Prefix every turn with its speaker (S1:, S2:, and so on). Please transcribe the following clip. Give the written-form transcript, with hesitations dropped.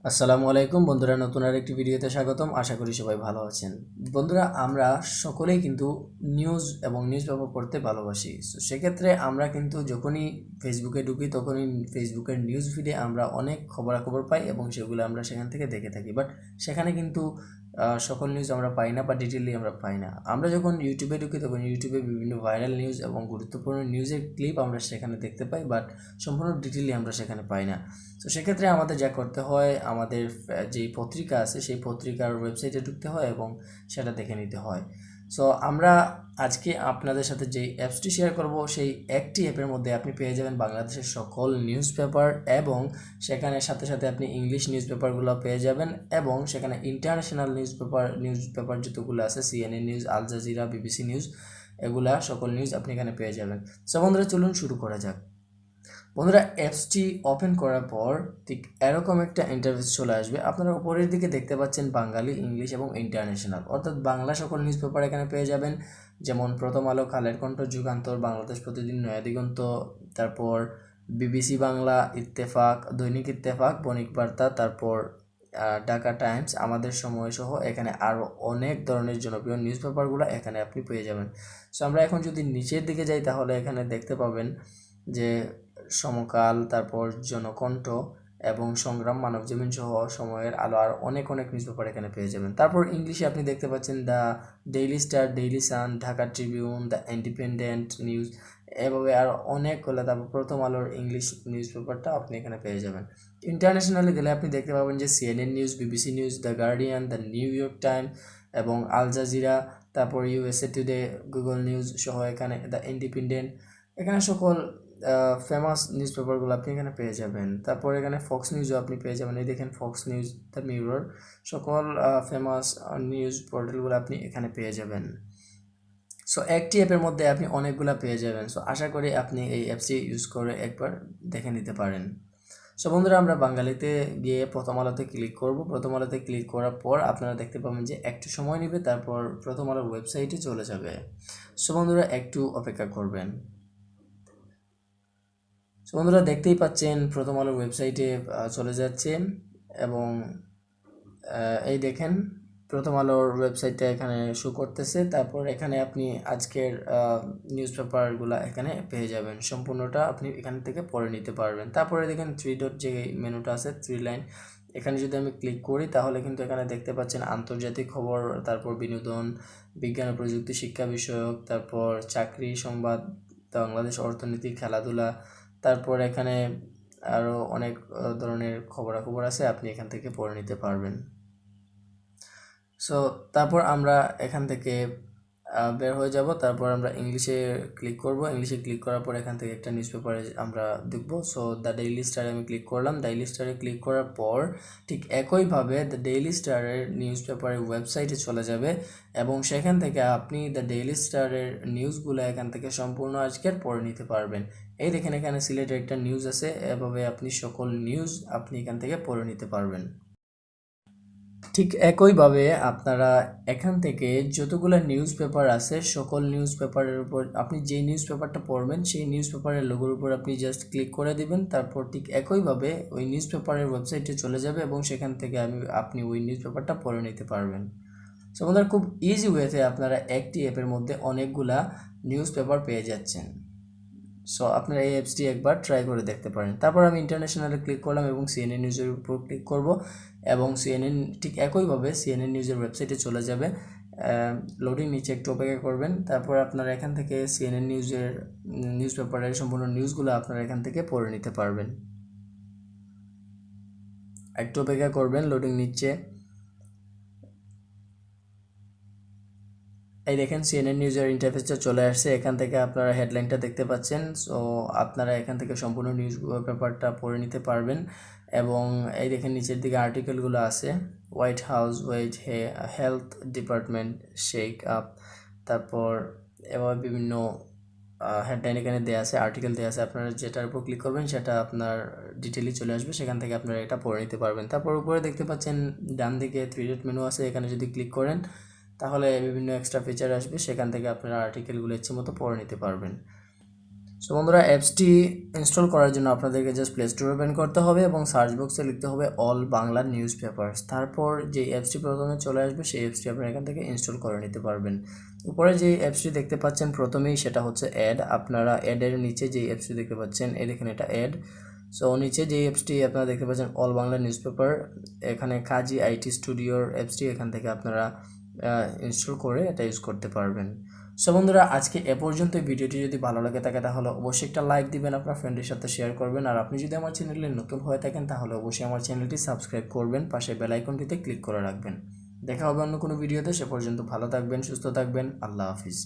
S1: আসসালামুয়ালাইকুম বন্ধুরা, নতুন আরেকটি ভিডিওতে স্বাগতম। আশা করি সবাই ভালো আছেন। বন্ধুরা, আমরা সকলেই কিন্তু নিউজ এবং নিউজ পেপার পড়তে ভালোবাসি। সো সেক্ষেত্রে আমরা কিন্তু যখনই ফেসবুকে ঢুকি তখনই ফেসবুকের নিউজ ফিডে আমরা অনেক খবরাখবর পাই এবং সেগুলো আমরা সেখান থেকে দেখে থাকি। বাট সেখানে কিন্তু সকল নিউজ আমরা পাই না বা ডিটেইলি আমরা পাই না। আমরা যখন ইউটিউবে ঢুকি তখন ইউটিউবে বিভিন্ন ভাইরাল নিউজ এবং গুরুত্বপূর্ণ নিউজের ক্লিপ আমরা সেখানে দেখতে পাই, বাট সম্পূর্ণ ডিটেইলি আমরা সেখানে পাই না। তো সেক্ষেত্রে আমাদের যা করতে হয়, আমাদের যেই পত্রিকা আছে সেই পত্রিকার ওয়েবসাইটে ঢুকতে হয় এবং সেটা দেখে নিতে হয়। সো আমরা আজকে আপনাদের সাথে যেই অ্যাপসটি শেয়ার করব, সেই একটি অ্যাপের মধ্যে আপনি পেয়ে যাবেন বাংলাদেশের সকল নিউজ পেপার এবং সেখানে সাথে সাথে আপনি ইংলিশ নিউজ পেপারগুলো পেয়ে যাবেন এবং সেখানে ইন্টারন্যাশনাল নিউজ পেপার যতগুলো আছে, CNN news, Al Jazeera, BBC news, এগুলা সকল নিউজ আপনি এখানে পেয়ে যাবেন। সো বন্ধুরা, চলুন শুরু করা যাক। বন্ধুরা, অ্যাপসটি ওপেন করার পর ঠিক এরকম একটা ইন্টারফেস চলে আসবে। আপনারা উপরের দিকে দেখতে পাচ্ছেন বাঙালি, ইংলিশ এবং ইন্টারন্যাশনাল, অর্থাৎ বাংলা সকল নিউজ পেপার এখানে পেয়ে যাবেন, যেমন প্রথম আলো, কালের কণ্ঠ, যুগান্তর, বাংলাদেশ প্রতিদিন, নয়াদিগন্ত, তারপর বিবিসি বাংলা, ইত্তেফাক, দৈনিক ইত্তেফাক, বণিক বার্তা, তারপর ঢাকা টাইমস, আমাদের সময় সহ এখানে আরও অনেক ধরনের জনপ্রিয় নিউজ পেপারগুলো এখানে আপনি পেয়ে যাবেন। সো আমরা এখন যদি নিচের দিকে যাই তাহলে এখানে দেখতে পাবেন যে সমকাল, তারপর জনকণ্ঠ এবং সংগ্রাম, মানবজমিন সহ সময়ের আলো আর অনেক অনেক নিউজ পেপার এখানে পেয়ে যাবেন। তারপর ইংলিশে আপনি দেখতে পাচ্ছেন the Daily Star, Daily Sun, Dhaka Tribune, the Independent news, এভাবে আর অনেকগুলো। তারপর প্রথম আলোর ইংলিশ নিউজ পেপারটা আপনি এখানে পেয়ে যাবেন। ইন্টারন্যাশনালে গেলে আপনি দেখতে পাবেন যে CNN news, BBC news, the guardian, the new York time এবং আল জাজিরা, তারপর ইউএসএ টুডে, গুগল নিউজ সহ এখানে দ্য ইন্ডিপেন্ডেন্ট, এখানে সকল ফেমাস নিউজ পেপারগুলো আপনি এখানে পেয়ে যাবেন। তারপর এখানে ফক্স নিউজও আপনি পেয়ে যাবেন। এই দেখেন ফক্স নিউজ, দ্য মিরর, সকল ফেমাস নিউজ পোর্টালগুলো আপনি এখানে পেয়ে যাবেন। সো একটি অ্যাপের মধ্যে আপনি অনেকগুলো পেয়ে যাবেন। সো আশা করি আপনি এই অ্যাপসটি ইউজ করে একবার দেখে নিতে পারেন। সো বন্ধুরা, আমরা বাঙালিতে গিয়ে প্রথম আলোতে ক্লিক করব। প্রথম আলোতে ক্লিক করার পর আপনারা দেখতে পাবেন যে একটু সময় নেবে, তারপর প্রথম আলোর ওয়েবসাইটে চলে যাবে। সো বন্ধুরা, একটু অপেক্ষা করবেন। সো বন্ধুরা, দেখতেই পাচ্ছেন প্রথম আলোর ওয়েবসাইটে চলে যাচ্ছে এবং এই দেখেন প্রথম আলোর ওয়েবসাইটটা এখানে শো করতেছে। তারপর এখানে আপনি আজকের নিউজ পেপারগুলো এখানে পেয়ে যাবেন, সম্পূর্ণটা আপনি এখান থেকে পড়ে নিতে পারবেন। তারপরে দেখেন থ্রি ডট যে মেনুটা আছে, থ্রি লাইন, এখানে যদি আমি ক্লিক করি তাহলে কিন্তু এখানে দেখতে পাচ্ছেন আন্তর্জাতিক খবর, তারপর বিনোদন, বিজ্ঞান ও প্রযুক্তি, শিক্ষা বিষয়ক, তারপর চাকরি, সংবাদ, বাংলাদেশ অর্থনীতি, খেলাধুলা, তারপর এখানে আরও অনেক ধরনের খবরাখবর আছে, আপনি এখান থেকে পড়ে নিতে পারবেন। সো তারপর আমরা এখান থেকে বের হয়ে যাব। তারপর আমরা ইংলিশে ক্লিক করব। ইংলিশে ক্লিক করার পর এখান থেকে একটা নিউজ পেপারে আমরা দেখব। সো দ্য ডেইলি স্টারে আমি ক্লিক করলাম। ডেইলি স্টারে ক্লিক করার পর ঠিক একইভাবে দ্য ডেইলি স্টারের নিউজ পেপারের ওয়েবসাইটে চলে যাবে এবং সেখান থেকে আপনি দ্য ডেইলি স্টারের নিউজগুলো এখান থেকে সম্পূর্ণ আজকের পড়ে নিতে পারবেন। এই দেখেন এখানে সিলেটের একটা নিউজ আছে, এভাবে আপনি সকল নিউজ আপনি এখান থেকে পড়ে নিতে পারবেন। ঠিক একইভাবে আপনারা এখান থেকে যতগুলো নিউজ পেপার আছে সকল নিউজ পেপারের উপর আপনি যে নিউজ পেপারটা পড়বেন সেই নিউজ পেপারের লোগোর উপর আপনি জাস্ট ক্লিক করে দিবেন। তারপর ঠিক একইভাবে ওই নিউজ পেপারের ওয়েবসাইটে চলে যাবে এবং সেখান থেকে আপনি ওই নিউজ পেপারটা পড়ে নিতে পারবেন। সো আপনারা খুব ইজি ওয়েতে আপনারা একটি অ্যাপের মধ্যে অনেকগুলা নিউজ পেপার পেয়ে যাচ্ছেন। সো আপনারা এই অ্যাপসটি একবার ট্রাই করে দেখতে পারেন। তারপর আমি ইন্টারন্যাশনালে ক্লিক করলাম এবং সিএনএন নিউজের উপর ক্লিক করব এবং সিএনএন ঠিক একইভাবে সিএনএন নিউজের ওয়েবসাইটে চলে যাবে। লোডিং নিচে একটু অপেক্ষা করবেন। তারপর আপনারা এখান থেকে সিএনএন নিউজ পেপারের সম্পূর্ণ নিউজগুলো আপনারা এখান থেকে পড়ে নিতে পারবেন। একটু অপেক্ষা করবেন, লোডিং নিচ্ছে। এই দেখেন সিএনএন নিউজের ইন্টারফেসটা চলে আসছে। এখান থেকে আপনারা হেডলাইনটা দেখতে পাচ্ছেন। সো আপনারা এখান থেকে সম্পূর্ণ নিউজ পেপারটা পড়ে নিতে পারবেন এবং এই দেখেন নিচের দিকে আর্টিকেলগুলো আছে। White house health department shake up, তারপর এভাবে বিভিন্ন হেডলাইন এখানে দেওয়া আছে, আর্টিকেল দেওয়া আছে। আপনারা যেটার উপর ক্লিক করবেন সেটা আপনার ডিটেইলি চলে আসবে, সেখান থেকে আপনারা এটা পড়ে নিতে পারবেন। তারপর উপরে দেখতে পাচ্ছেন ডান দিকে থ্রি ডট মেনু আছে, এখানে যদি ক্লিক করেন তাহলে বিভিন্ন এক্সট্রা ফিচার আসবে, সেখান থেকে আপনারা আর্টিকেলগুলো ইচ্ছে মতো পড়ে নিতে পারবেন। সো বন্ধুরা, অ্যাপসটি ইনস্টল করার জন্য আপনাদেরকে জাস্ট প্লে স্টোর ওপেন করতে হবে এবং সার্চ বক্সে লিখতে হবে অল বাংলা নিউজ পেপারস। তারপর যে অ্যাপসটি প্রথমে চলে আসবে সেই অ্যাপসটি আপনারা এখান থেকে ইনস্টল করে নিতে পারবেন। উপরে যে অ্যাপসটি দেখতে পাচ্ছেন প্রথমেই সেটা হচ্ছে অ্যাড। আপনারা অ্যাডের নিচে যে অ্যাপসটি দেখতে পাচ্ছেন, এই দেখেন এটা অ্যাড। সো নিচে যে অ্যাপসটি আপনারা দেখতে পাচ্ছেন অল বাংলা নিউজ পেপার, এখানে কাজী আইটি স্টুডিওর অ্যাপসটি এখান থেকে আপনারা ইনস্টল করে এটা ইউজ করতে পারবেন। সো বন্ধুরা, আজকে এ পর্যন্ত। ভিডিওটি যদি ভালো লাগে থাকে তাহলে অবশ্যই একটা লাইক দিবেন, আপনার ফ্রেন্ডের সাথে শেয়ার করবেন। আর আপনি যদি আমার চ্যানেলে নতুন হয়ে থাকেন তাহলে অবশ্যই আমার চ্যানেলটি সাবস্ক্রাইব করবেন, পাশে বেল আইকনটিতে ক্লিক করে রাখবেন। দেখা হবে অন্য কোনো ভিডিওতে। সে পর্যন্ত ভালো থাকবেন, সুস্থ থাকবেন। আল্লাহ হাফিজ।